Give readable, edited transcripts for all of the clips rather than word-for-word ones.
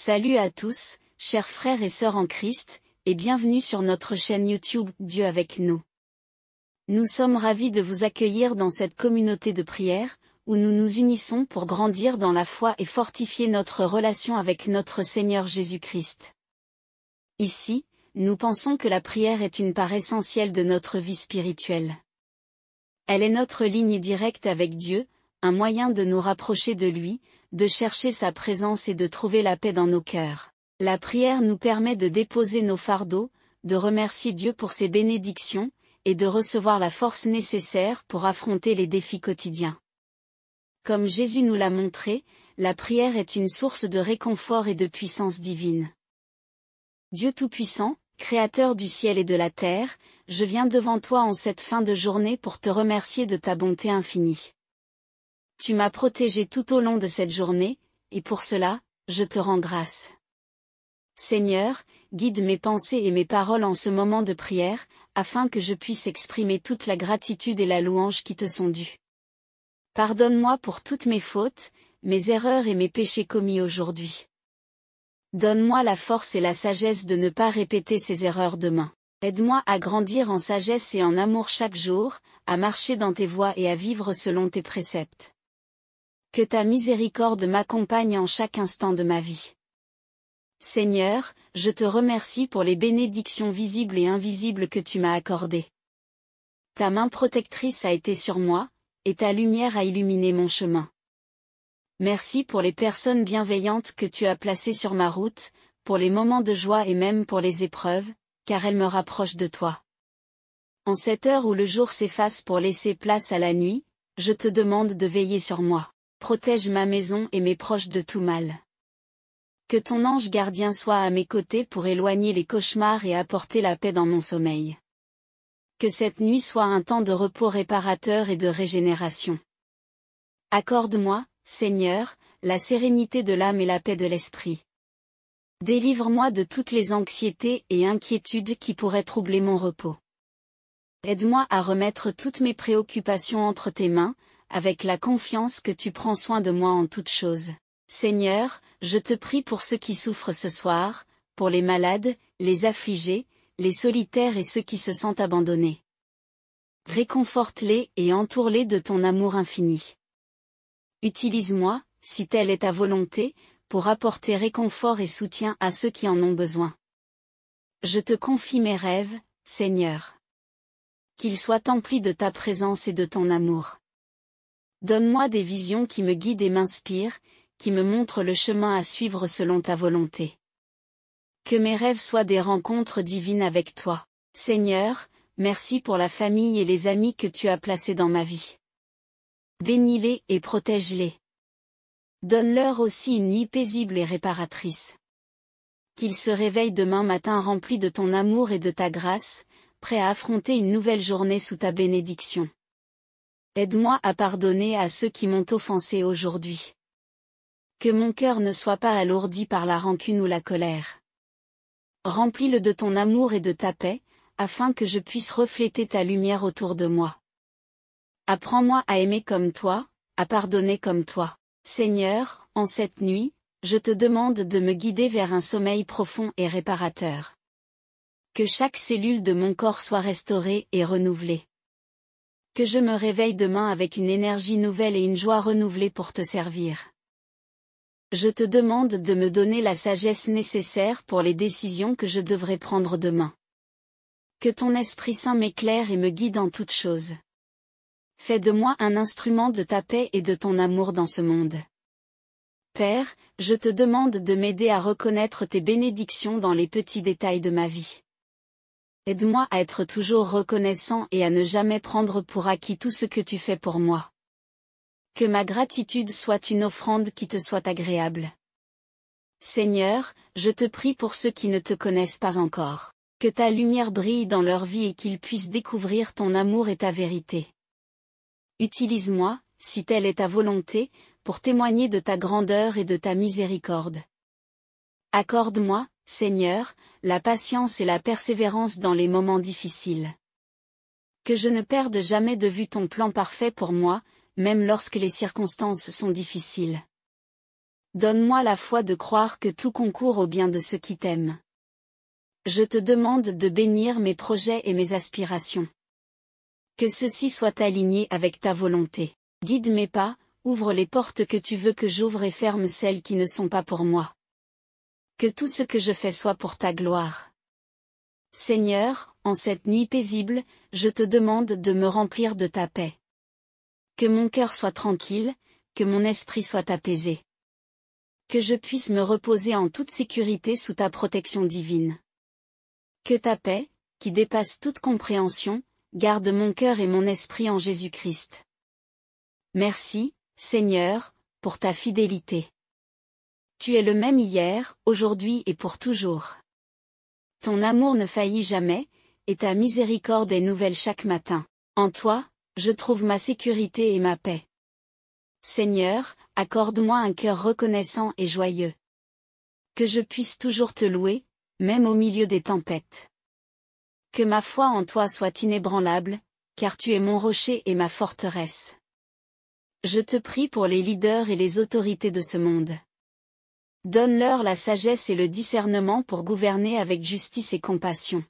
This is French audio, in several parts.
Salut à tous, chers frères et sœurs en Christ, et bienvenue sur notre chaîne YouTube Dieu avec nous. Nous sommes ravis de vous accueillir dans cette communauté de prière, où nous nous unissons pour grandir dans la foi et fortifier notre relation avec notre Seigneur Jésus-Christ. Ici, nous pensons que la prière est une part essentielle de notre vie spirituelle. Elle est notre ligne directe avec Dieu, un moyen de nous rapprocher de lui, de chercher sa présence et de trouver la paix dans nos cœurs. La prière nous permet de déposer nos fardeaux, de remercier Dieu pour ses bénédictions, et de recevoir la force nécessaire pour affronter les défis quotidiens. Comme Jésus nous l'a montré, la prière est une source de réconfort et de puissance divine. Dieu Tout-Puissant, Créateur du ciel et de la terre, je viens devant toi en cette fin de journée pour te remercier de ta bonté infinie. Tu m'as protégé tout au long de cette journée, et pour cela, je te rends grâce. Seigneur, guide mes pensées et mes paroles en ce moment de prière, afin que je puisse exprimer toute la gratitude et la louange qui te sont dues. Pardonne-moi pour toutes mes fautes, mes erreurs et mes péchés commis aujourd'hui. Donne-moi la force et la sagesse de ne pas répéter ces erreurs demain. Aide-moi à grandir en sagesse et en amour chaque jour, à marcher dans tes voies et à vivre selon tes préceptes. Que ta miséricorde m'accompagne en chaque instant de ma vie. Seigneur, je te remercie pour les bénédictions visibles et invisibles que tu m'as accordées. Ta main protectrice a été sur moi, et ta lumière a illuminé mon chemin. Merci pour les personnes bienveillantes que tu as placées sur ma route, pour les moments de joie et même pour les épreuves, car elles me rapprochent de toi. En cette heure où le jour s'efface pour laisser place à la nuit, je te demande de veiller sur moi. Protège ma maison et mes proches de tout mal. Que ton ange gardien soit à mes côtés pour éloigner les cauchemars et apporter la paix dans mon sommeil. Que cette nuit soit un temps de repos réparateur et de régénération. Accorde-moi, Seigneur, la sérénité de l'âme et la paix de l'esprit. Délivre-moi de toutes les anxiétés et inquiétudes qui pourraient troubler mon repos. Aide-moi à remettre toutes mes préoccupations entre tes mains, avec la confiance que tu prends soin de moi en toutes choses. Seigneur, je te prie pour ceux qui souffrent ce soir, pour les malades, les affligés, les solitaires et ceux qui se sentent abandonnés. Réconforte-les et entoure-les de ton amour infini. Utilise-moi, si telle est ta volonté, pour apporter réconfort et soutien à ceux qui en ont besoin. Je te confie mes rêves, Seigneur. Qu'ils soient emplis de ta présence et de ton amour. Donne-moi des visions qui me guident et m'inspirent, qui me montrent le chemin à suivre selon ta volonté. Que mes rêves soient des rencontres divines avec toi. Seigneur, merci pour la famille et les amis que tu as placés dans ma vie. Bénis-les et protège-les. Donne-leur aussi une nuit paisible et réparatrice. Qu'ils se réveillent demain matin remplis de ton amour et de ta grâce, prêts à affronter une nouvelle journée sous ta bénédiction. Aide-moi à pardonner à ceux qui m'ont offensé aujourd'hui. Que mon cœur ne soit pas alourdi par la rancune ou la colère. Remplis-le de ton amour et de ta paix, afin que je puisse refléter ta lumière autour de moi. Apprends-moi à aimer comme toi, à pardonner comme toi. Seigneur, en cette nuit, je te demande de me guider vers un sommeil profond et réparateur. Que chaque cellule de mon corps soit restaurée et renouvelée. Que je me réveille demain avec une énergie nouvelle et une joie renouvelée pour te servir. Je te demande de me donner la sagesse nécessaire pour les décisions que je devrais prendre demain. Que ton Esprit Saint m'éclaire et me guide en toutes choses. Fais de moi un instrument de ta paix et de ton amour dans ce monde. Père, je te demande de m'aider à reconnaître tes bénédictions dans les petits détails de ma vie. Aide-moi à être toujours reconnaissant et à ne jamais prendre pour acquis tout ce que tu fais pour moi. Que ma gratitude soit une offrande qui te soit agréable. Seigneur, je te prie pour ceux qui ne te connaissent pas encore. Que ta lumière brille dans leur vie et qu'ils puissent découvrir ton amour et ta vérité. Utilise-moi, si telle est ta volonté, pour témoigner de ta grandeur et de ta miséricorde. Accorde-moi, Seigneur, la patience et la persévérance dans les moments difficiles. Que je ne perde jamais de vue ton plan parfait pour moi, même lorsque les circonstances sont difficiles. Donne-moi la foi de croire que tout concourt au bien de ceux qui t'aiment. Je te demande de bénir mes projets et mes aspirations. Que ceux-ci soient alignés avec ta volonté. Guide mes pas, ouvre les portes que tu veux que j'ouvre et ferme celles qui ne sont pas pour moi. Que tout ce que je fais soit pour ta gloire. Seigneur, en cette nuit paisible, je te demande de me remplir de ta paix. Que mon cœur soit tranquille, que mon esprit soit apaisé. Que je puisse me reposer en toute sécurité sous ta protection divine. Que ta paix, qui dépasse toute compréhension, garde mon cœur et mon esprit en Jésus-Christ. Merci, Seigneur, pour ta fidélité. Tu es le même hier, aujourd'hui et pour toujours. Ton amour ne faillit jamais, et ta miséricorde est nouvelle chaque matin. En toi, je trouve ma sécurité et ma paix. Seigneur, accorde-moi un cœur reconnaissant et joyeux. Que je puisse toujours te louer, même au milieu des tempêtes. Que ma foi en toi soit inébranlable, car tu es mon rocher et ma forteresse. Je te prie pour les leaders et les autorités de ce monde. Donne-leur la sagesse et le discernement pour gouverner avec justice et compassion.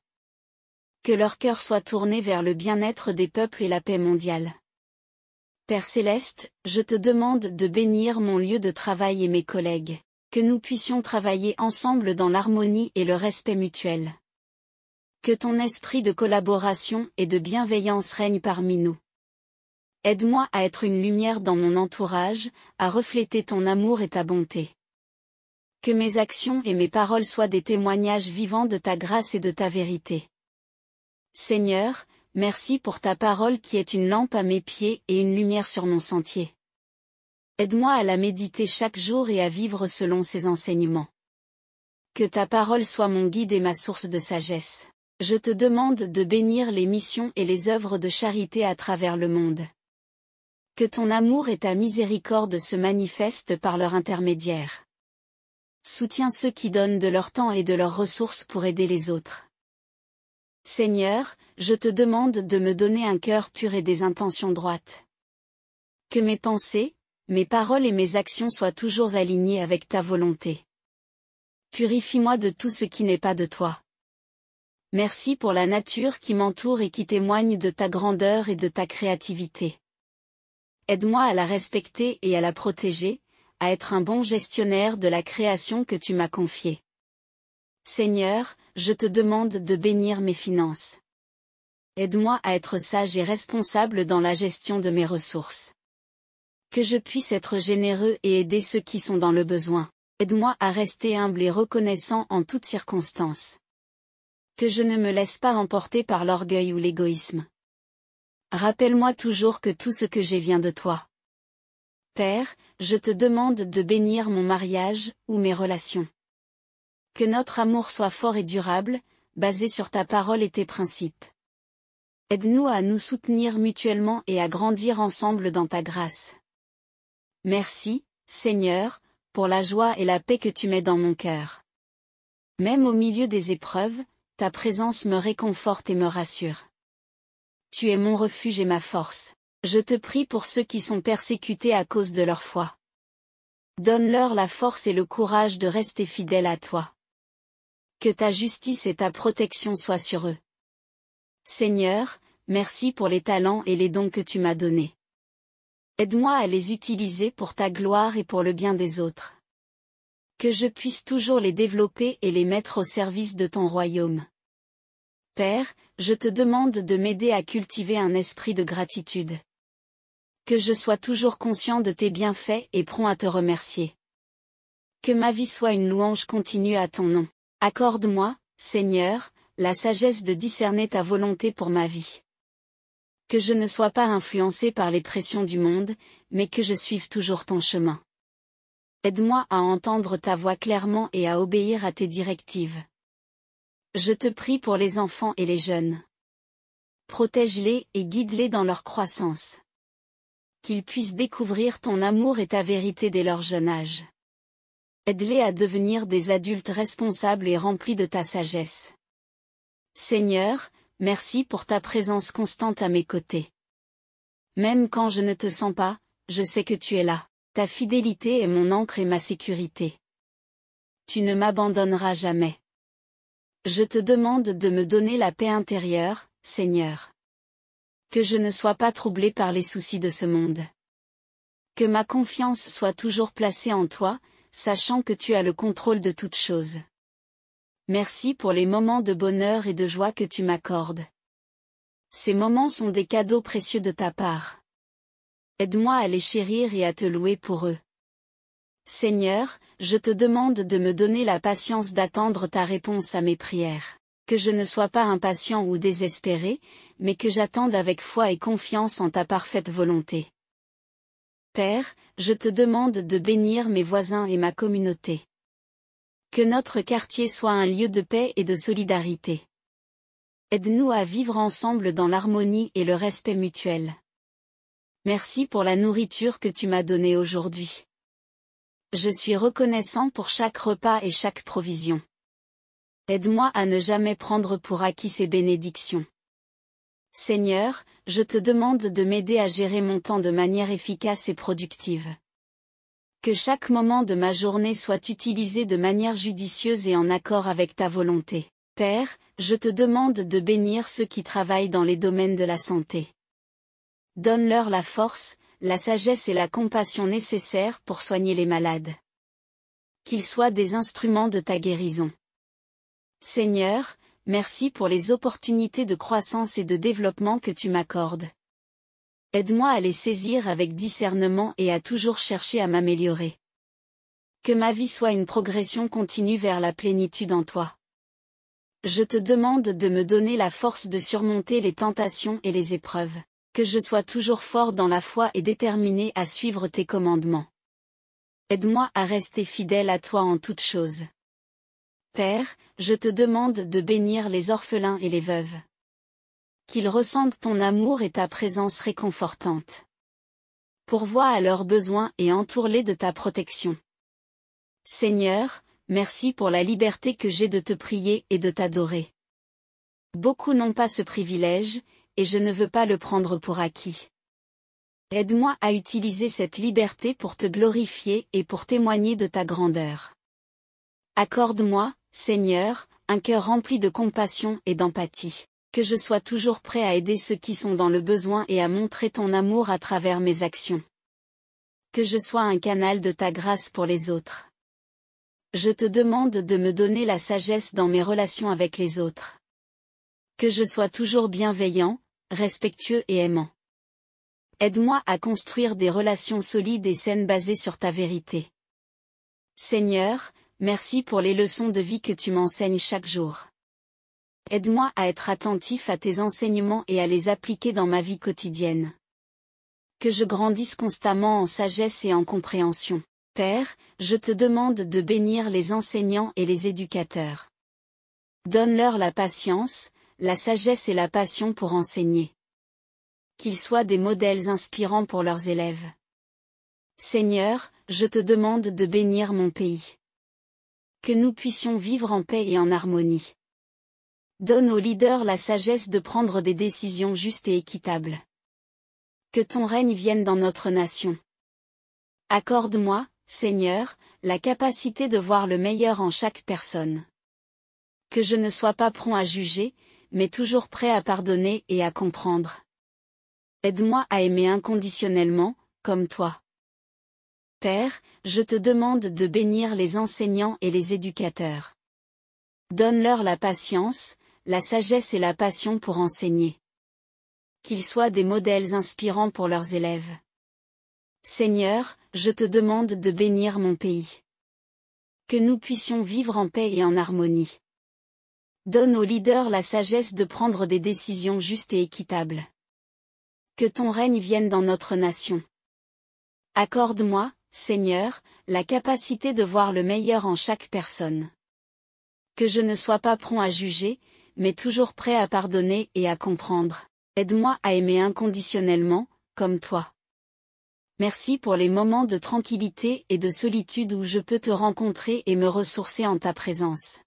Que leur cœur soit tourné vers le bien-être des peuples et la paix mondiale. Père céleste, je te demande de bénir mon lieu de travail et mes collègues. Que nous puissions travailler ensemble dans l'harmonie et le respect mutuel. Que ton esprit de collaboration et de bienveillance règne parmi nous. Aide-moi à être une lumière dans mon entourage, à refléter ton amour et ta bonté. Que mes actions et mes paroles soient des témoignages vivants de ta grâce et de ta vérité. Seigneur, merci pour ta parole qui est une lampe à mes pieds et une lumière sur mon sentier. Aide-moi à la méditer chaque jour et à vivre selon ses enseignements. Que ta parole soit mon guide et ma source de sagesse. Je te demande de bénir les missions et les œuvres de charité à travers le monde. Que ton amour et ta miséricorde se manifestent par leur intermédiaire. Soutiens ceux qui donnent de leur temps et de leurs ressources pour aider les autres. Seigneur, je te demande de me donner un cœur pur et des intentions droites. Que mes pensées, mes paroles et mes actions soient toujours alignées avec ta volonté. Purifie-moi de tout ce qui n'est pas de toi. Merci pour la nature qui m'entoure et qui témoigne de ta grandeur et de ta créativité. Aide-moi à la respecter et à la protéger, à être un bon gestionnaire de la création que tu m'as confiée. Seigneur, je te demande de bénir mes finances. Aide-moi à être sage et responsable dans la gestion de mes ressources. Que je puisse être généreux et aider ceux qui sont dans le besoin. Aide-moi à rester humble et reconnaissant en toutes circonstances. Que je ne me laisse pas emporter par l'orgueil ou l'égoïsme. Rappelle-moi toujours que tout ce que j'ai vient de toi. Père, je te demande de bénir mon mariage ou mes relations. Que notre amour soit fort et durable, basé sur ta parole et tes principes. Aide-nous à nous soutenir mutuellement et à grandir ensemble dans ta grâce. Merci, Seigneur, pour la joie et la paix que tu mets dans mon cœur. Même au milieu des épreuves, ta présence me réconforte et me rassure. Tu es mon refuge et ma force. Je te prie pour ceux qui sont persécutés à cause de leur foi. Donne-leur la force et le courage de rester fidèles à toi. Que ta justice et ta protection soient sur eux. Seigneur, merci pour les talents et les dons que tu m'as donnés. Aide-moi à les utiliser pour ta gloire et pour le bien des autres. Que je puisse toujours les développer et les mettre au service de ton royaume. Père, je te demande de m'aider à cultiver un esprit de gratitude. Que je sois toujours conscient de tes bienfaits et prompt à te remercier. Que ma vie soit une louange continue à ton nom. Accorde-moi, Seigneur, la sagesse de discerner ta volonté pour ma vie. Que je ne sois pas influencé par les pressions du monde, mais que je suive toujours ton chemin. Aide-moi à entendre ta voix clairement et à obéir à tes directives. Je te prie pour les enfants et les jeunes. Protège-les et guide-les dans leur croissance. Qu'ils puissent découvrir ton amour et ta vérité dès leur jeune âge. Aide-les à devenir des adultes responsables et remplis de ta sagesse. Seigneur, merci pour ta présence constante à mes côtés. Même quand je ne te sens pas, je sais que tu es là. Ta fidélité est mon ancre et ma sécurité. Tu ne m'abandonneras jamais. Je te demande de me donner la paix intérieure, Seigneur. Que je ne sois pas troublé par les soucis de ce monde. Que ma confiance soit toujours placée en toi, sachant que tu as le contrôle de toutes choses. Merci pour les moments de bonheur et de joie que tu m'accordes. Ces moments sont des cadeaux précieux de ta part. Aide-moi à les chérir et à te louer pour eux. Seigneur, je te demande de me donner la patience d'attendre ta réponse à mes prières. Que je ne sois pas impatient ou désespéré, mais que j'attende avec foi et confiance en ta parfaite volonté. Père, je te demande de bénir mes voisins et ma communauté. Que notre quartier soit un lieu de paix et de solidarité. Aide-nous à vivre ensemble dans l'harmonie et le respect mutuel. Merci pour la nourriture que tu m'as donnée aujourd'hui. Je suis reconnaissant pour chaque repas et chaque provision. Aide-moi à ne jamais prendre pour acquis ces bénédictions. Seigneur, je te demande de m'aider à gérer mon temps de manière efficace et productive. Que chaque moment de ma journée soit utilisé de manière judicieuse et en accord avec ta volonté. Père, je te demande de bénir ceux qui travaillent dans les domaines de la santé. Donne-leur la force, la sagesse et la compassion nécessaires pour soigner les malades. Qu'ils soient des instruments de ta guérison. Seigneur, merci pour les opportunités de croissance et de développement que tu m'accordes. Aide-moi à les saisir avec discernement et à toujours chercher à m'améliorer. Que ma vie soit une progression continue vers la plénitude en toi. Je te demande de me donner la force de surmonter les tentations et les épreuves. Que je sois toujours fort dans la foi et déterminé à suivre tes commandements. Aide-moi à rester fidèle à toi en toutes choses. Père, je te demande de bénir les orphelins et les veuves. Qu'ils ressentent ton amour et ta présence réconfortante. Pourvois à leurs besoins et entoure-les de ta protection. Seigneur, merci pour la liberté que j'ai de te prier et de t'adorer. Beaucoup n'ont pas ce privilège, et je ne veux pas le prendre pour acquis. Aide-moi à utiliser cette liberté pour te glorifier et pour témoigner de ta grandeur. Accorde-moi, Seigneur, un cœur rempli de compassion et d'empathie. Que je sois toujours prêt à aider ceux qui sont dans le besoin et à montrer ton amour à travers mes actions. Que je sois un canal de ta grâce pour les autres. Je te demande de me donner la sagesse dans mes relations avec les autres. Que je sois toujours bienveillant, respectueux et aimant. Aide-moi à construire des relations solides et saines basées sur ta vérité. Seigneur, merci pour les leçons de vie que tu m'enseignes chaque jour. Aide-moi à être attentif à tes enseignements et à les appliquer dans ma vie quotidienne. Que je grandisse constamment en sagesse et en compréhension. Père, je te demande de bénir les enseignants et les éducateurs. Donne-leur la patience, la sagesse et la passion pour enseigner. Qu'ils soient des modèles inspirants pour leurs élèves. Seigneur, je te demande de bénir mon pays. Que nous puissions vivre en paix et en harmonie. Donne aux leaders la sagesse de prendre des décisions justes et équitables. Que ton règne vienne dans notre nation. Accorde-moi, Seigneur, la capacité de voir le meilleur en chaque personne. Que je ne sois pas prompt à juger, mais toujours prêt à pardonner et à comprendre. Aide-moi à aimer inconditionnellement, comme toi. Père, je te demande de bénir les enseignants et les éducateurs. Donne-leur la patience, la sagesse et la passion pour enseigner. Qu'ils soient des modèles inspirants pour leurs élèves. Seigneur, je te demande de bénir mon pays. Que nous puissions vivre en paix et en harmonie. Donne aux leaders la sagesse de prendre des décisions justes et équitables. Que ton règne vienne dans notre nation. Accorde-moi, Seigneur, la capacité de voir le meilleur en chaque personne. Que je ne sois pas prompt à juger, mais toujours prêt à pardonner et à comprendre. Aide-moi à aimer inconditionnellement, comme toi. Merci pour les moments de tranquillité et de solitude où je peux te rencontrer et me ressourcer en ta présence.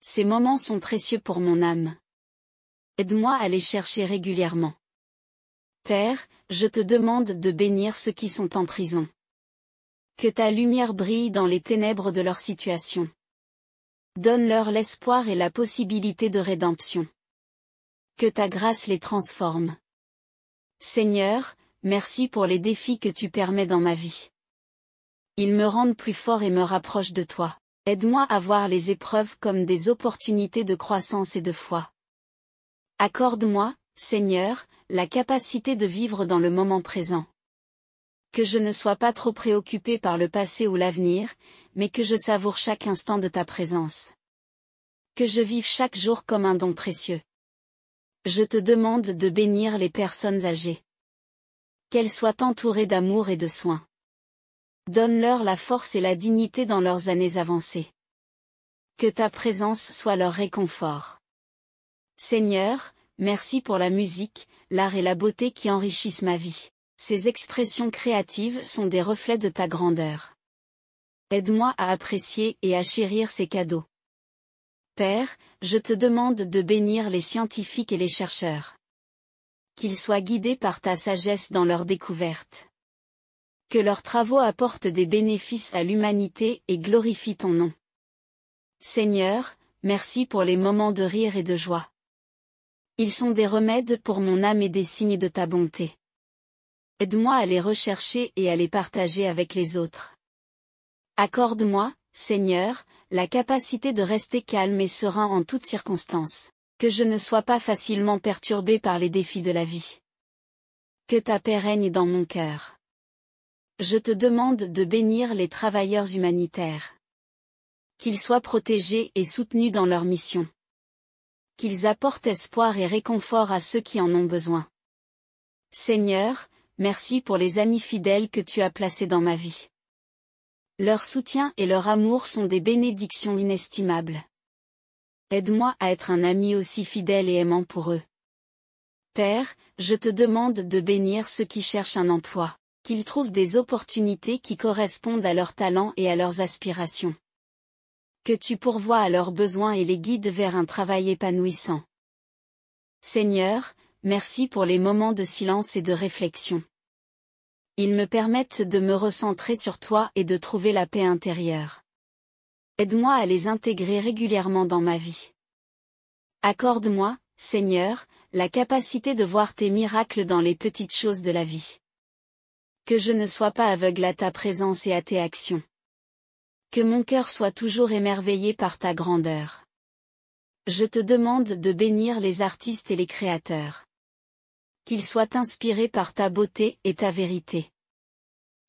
Ces moments sont précieux pour mon âme. Aide-moi à les chercher régulièrement. Père, je te demande de bénir ceux qui sont en prison. Que ta lumière brille dans les ténèbres de leur situation. Donne-leur l'espoir et la possibilité de rédemption. Que ta grâce les transforme. Seigneur, merci pour les défis que tu permets dans ma vie. Ils me rendent plus fort et me rapprochent de toi. Aide-moi à voir les épreuves comme des opportunités de croissance et de foi. Accorde-moi, Seigneur, la capacité de vivre dans le moment présent. Que je ne sois pas trop préoccupé par le passé ou l'avenir, mais que je savoure chaque instant de ta présence. Que je vive chaque jour comme un don précieux. Je te demande de bénir les personnes âgées. Qu'elles soient entourées d'amour et de soins. Donne-leur la force et la dignité dans leurs années avancées. Que ta présence soit leur réconfort. Seigneur, merci pour la musique, l'art et la beauté qui enrichissent ma vie. Ces expressions créatives sont des reflets de ta grandeur. Aide-moi à apprécier et à chérir ces cadeaux. Père, je te demande de bénir les scientifiques et les chercheurs. Qu'ils soient guidés par ta sagesse dans leurs découvertes. Que leurs travaux apportent des bénéfices à l'humanité et glorifient ton nom. Seigneur, merci pour les moments de rire et de joie. Ils sont des remèdes pour mon âme et des signes de ta bonté. Aide-moi à les rechercher et à les partager avec les autres. Accorde-moi, Seigneur, la capacité de rester calme et serein en toutes circonstances. Que je ne sois pas facilement perturbé par les défis de la vie. Que ta paix règne dans mon cœur. Je te demande de bénir les travailleurs humanitaires. Qu'ils soient protégés et soutenus dans leur mission. Qu'ils apportent espoir et réconfort à ceux qui en ont besoin. Seigneur, merci pour les amis fidèles que tu as placés dans ma vie. Leur soutien et leur amour sont des bénédictions inestimables. Aide-moi à être un ami aussi fidèle et aimant pour eux. Père, je te demande de bénir ceux qui cherchent un emploi, qu'ils trouvent des opportunités qui correspondent à leurs talents et à leurs aspirations. Que tu pourvoies à leurs besoins et les guides vers un travail épanouissant. Seigneur, merci pour les moments de silence et de réflexion. Ils me permettent de me recentrer sur toi et de trouver la paix intérieure. Aide-moi à les intégrer régulièrement dans ma vie. Accorde-moi, Seigneur, la capacité de voir tes miracles dans les petites choses de la vie. Que je ne sois pas aveugle à ta présence et à tes actions. Que mon cœur soit toujours émerveillé par ta grandeur. Je te demande de bénir les artistes et les créateurs. Qu'ils soient inspirés par ta beauté et ta vérité.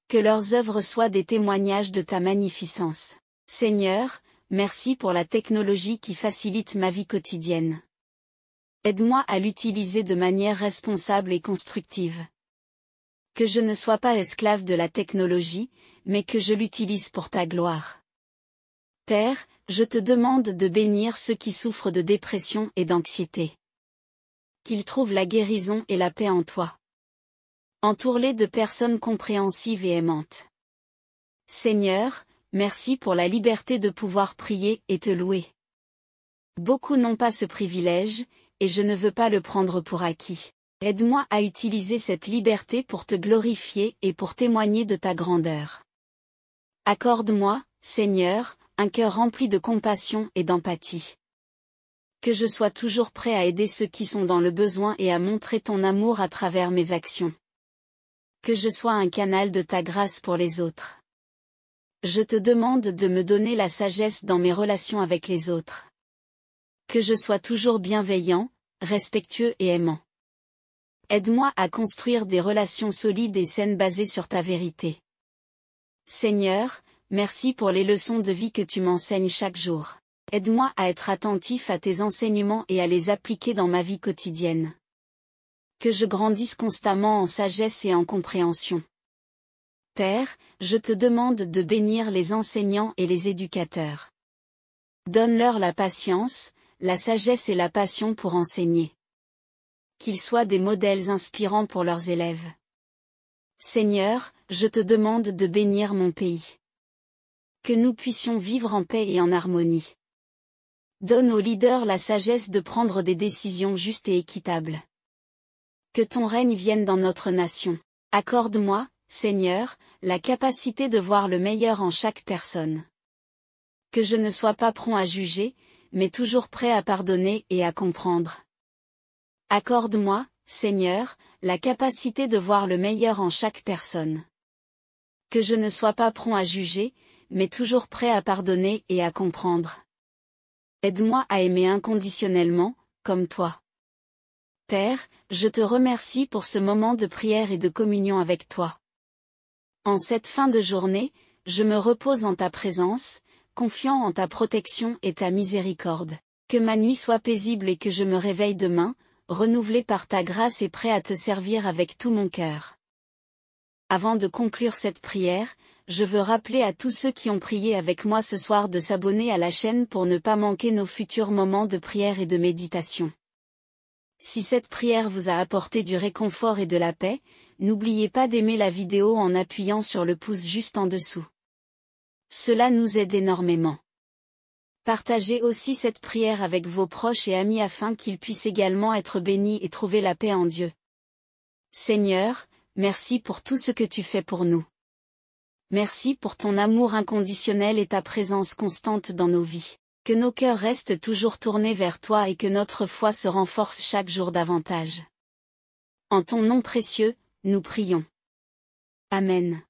Que leurs œuvres soient des témoignages de ta magnificence. Seigneur, merci pour la technologie qui facilite ma vie quotidienne. Aide-moi à l'utiliser de manière responsable et constructive. Que je ne sois pas esclave de la technologie, mais que je l'utilise pour ta gloire. Père, je te demande de bénir ceux qui souffrent de dépression et d'anxiété. Qu'ils trouvent la guérison et la paix en toi. Entoure-les de personnes compréhensives et aimantes. Seigneur, merci pour la liberté de pouvoir prier et te louer. Beaucoup n'ont pas ce privilège, et je ne veux pas le prendre pour acquis. Aide-moi à utiliser cette liberté pour te glorifier et pour témoigner de ta grandeur. Accorde-moi, Seigneur, un cœur rempli de compassion et d'empathie. Que je sois toujours prêt à aider ceux qui sont dans le besoin et à montrer ton amour à travers mes actions. Que je sois un canal de ta grâce pour les autres. Je te demande de me donner la sagesse dans mes relations avec les autres. Que je sois toujours bienveillant, respectueux et aimant. Aide-moi à construire des relations solides et saines basées sur ta vérité. Seigneur, merci pour les leçons de vie que tu m'enseignes chaque jour. Aide-moi à être attentif à tes enseignements et à les appliquer dans ma vie quotidienne. Que je grandisse constamment en sagesse et en compréhension. Père, je te demande de bénir les enseignants et les éducateurs. Donne-leur la patience, la sagesse et la passion pour enseigner. Qu'ils soient des modèles inspirants pour leurs élèves. Seigneur, je te demande de bénir mon pays. Que nous puissions vivre en paix et en harmonie. Donne aux leaders la sagesse de prendre des décisions justes et équitables. Que ton règne vienne dans notre nation. Accorde-moi, Seigneur, la capacité de voir le meilleur en chaque personne. Que je ne sois pas prompt à juger, mais toujours prêt à pardonner et à comprendre. Accorde-moi, Seigneur, la capacité de voir le meilleur en chaque personne. Que je ne sois pas prompt à juger, mais toujours prêt à pardonner et à comprendre. Aide-moi à aimer inconditionnellement, comme toi. Père, je te remercie pour ce moment de prière et de communion avec toi. En cette fin de journée, je me repose en ta présence, confiant en ta protection et ta miséricorde. Que ma nuit soit paisible et que je me réveille demain, renouvelé par ta grâce et prêt à te servir avec tout mon cœur. Avant de conclure cette prière, je veux rappeler à tous ceux qui ont prié avec moi ce soir de s'abonner à la chaîne pour ne pas manquer nos futurs moments de prière et de méditation. Si cette prière vous a apporté du réconfort et de la paix, n'oubliez pas d'aimer la vidéo en appuyant sur le pouce juste en dessous. Cela nous aide énormément. Partagez aussi cette prière avec vos proches et amis afin qu'ils puissent également être bénis et trouver la paix en Dieu. Seigneur, merci pour tout ce que tu fais pour nous. Merci pour ton amour inconditionnel et ta présence constante dans nos vies. Que nos cœurs restent toujours tournés vers toi et que notre foi se renforce chaque jour davantage. En ton nom précieux, nous prions. Amen.